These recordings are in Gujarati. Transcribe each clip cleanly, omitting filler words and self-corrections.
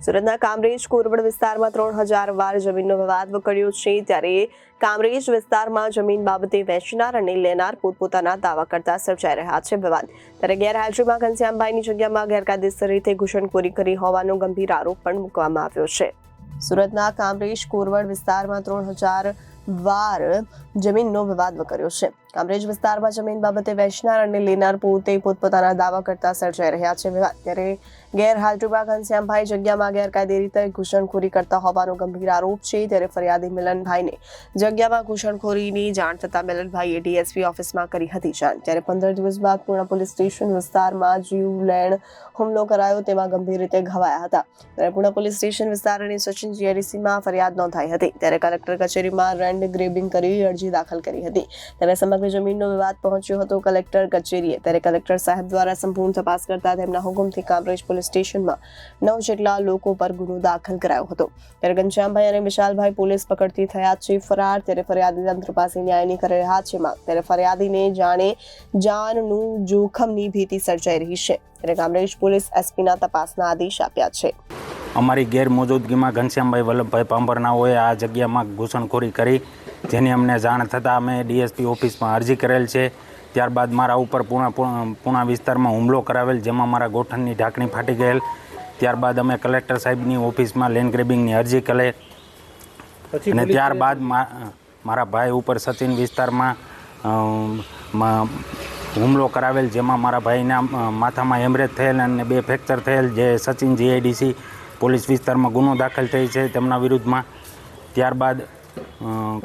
સુરતના કામરેજ કોરબડ વિસ્તારમાં 3000 વાર જમીનનો વિવાદ વકર્યો છે, ત્યારે કામરેજ વિસ્તારમાં જમીન બાબતે વેચનાર અને લેનાર પોતપોતાના દાવા કરતા સર્જાઈ રહ્યા છે વિવાદ। ત્યારે ગેરહાજરીમાં ઘનશ્યામભાઈની જગ્યામાં ગેરકાયદેસર રીતે ઘૂસણખોરી કરી હોવાનો ગંભીર આરોપ પણ મૂકવામાં આવ્યો છે। સુરતના કામરેજ કોરબડ વિસ્તારમાં 3000 વાર જમીનનો વિવાદ વકર્યો છે। કામરેજ વિસ્તારમાં જમીન બાબતે વેચનાર અને લેનાર પોતે પોતપોતાના દાવા કરતા સર્જાઈ રહ્યા છે વિવાદ। ત્યારે ગેરહાજરીમાં ઘનશ્યામભાઈ જગ્યામાં ગેરકાયદે રીતે ઘૂસણખોરી કરતા હોવાનો ગંભીર આરોપ છે। ત્યારે ફરિયાદી મિલનભાઈને જગ્યામાં ઘૂસણખોરીની જાણ થતાં મિલનભાઈએ ડીએસપી ઓફિસમાં કરી હતી જાણ। ત્યારે 15 દિવસ બાદ પૂર્ણા પોલીસ સ્ટેશન વિસ્તારમાં જીવલેણ હુમલો કરાયો તેમાં ગંભીર રીતે ઘવાયા હતા। ત્યારે પૂર્ણા પોલીસ સ્ટેશન વિસ્તાર અને સચિન જીઆઈડીસીમાં ફરિયાદ નોંધાઈ હતી। ત્યારે કલેક્ટર કચેરીમાં લેન્ડ ગ્રેબિંગ કરી અરજી દાખલ કરી હતી। ત્યારે સમગ્ર જમીનનો વિવાદ પહોંચ્યો હતો કલેક્ટર કચેરીએ। ત્યારે કલેક્ટર સાહેબ દ્વારા સંપૂર્ણ તપાસ કરતા તેમના હુકમથી કામરેજ પોલીસ સ્ટેશનમાં 9 જેટલા લોકો પર ગુનો દાખલ કરાયો હતો। ત્યારે ઘનશ્યામભાઈ અને વિશાલભાઈ પોલીસ પકડતી થયા છે ફરાર। ત્યારે ફરિયાદી તંત્ર પાસે ન્યાયની કરી રહ્યા છે માંગ। ત્યારે ફરિયાદીને જાનનું જોખમની ભીતિ સર્જાઈ રહી છે। ત્યારે કામરેજ પોલીસ એસપીના તપાસના આદેશ આપ્યા છે। અમારી ગેરમોજૂદગીમાં ઘનશ્યામભાઈ વલ્લભભાઈ પાંભરનાઓએ આ જગ્યામાં ઘૂસણખોરી કરી, જેની અમને જાણ થતાં અમે ડીએસપી ઓફિસમાં અરજી કરેલ છે। ત્યારબાદ મારા ઉપર પૂણા વિસ્તારમાં હુમલો કરાવેલ, જેમાં મારા ગોઠણની ઢાંકણી ફાટી ગયેલ। ત્યારબાદ અમે કલેક્ટર સાહેબની ઓફિસમાં લેન્ડ ગ્રેબિંગની અરજી કરે અને ત્યારબાદ મારા ભાઈ ઉપર સચિન વિસ્તારમાં હુમલો કરાવેલ, જેમાં મારા ભાઈના માથામાં હેમરેજ થયેલ અને 2 ફ્રેક્ચર થયેલ, જે સચિન જીઆઈડીસી પોલીસ વિસ્તારમાં ગુનો દાખલ થઈ છે તેમના વિરુદ્ધમાં। ત્યારબાદ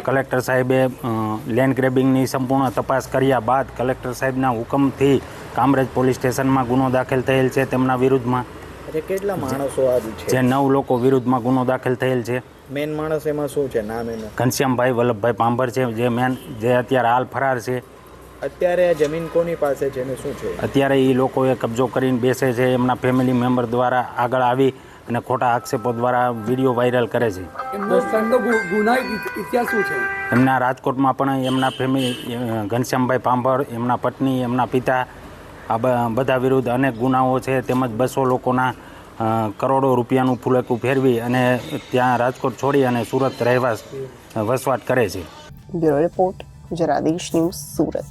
કલેક્ટર સાહેબે લેન્ડ ગ્રેબિંગની સંપૂર્ણ તપાસ કર્યા બાદ કલેક્ટર સાહેબના હુકમથી કામરેજ પોલીસ સ્ટેશનમાં ગુનો દાખલ થયેલ છે તેમના વિરુદ્ધમાં। કેટલા માણસો છે? જે 9 લોકો વિરુદ્ધમાં ગુનો દાખલ થયેલ છે। મેન માણસ એમાં શું છે, નામ એનું? ઘનશ્યામભાઈ વલ્લભભાઈ પાંભર છે, જે અત્યારે હાલ ફરાર છે। અત્યારે આ જમીન કોની પાસે છે ને શું છે? અત્યારે એ લોકોએ કબજો કરીને બેસે છે। એમના ફેમિલી મેમ્બર દ્વારા આગળ આવી અને ખોટા આક્ષેપો દ્વારા વિડીયો વાયરલ કરે છે। એમના રાજકોટમાં પણ એમના ફેમિલી ઘનશ્યામભાઈ પાંભર, એમના પત્ની, એમના પિતા, આ બધા વિરુદ્ધ અનેક ગુનાઓ છે। તેમજ 200 લોકોના કરોડો રૂપિયાનું ફૂલેકું ફેરવી અને ત્યાં રાજકોટ છોડી અને સુરત વસવાટ કરે છે। Bureau report, Janadesh news, Surat.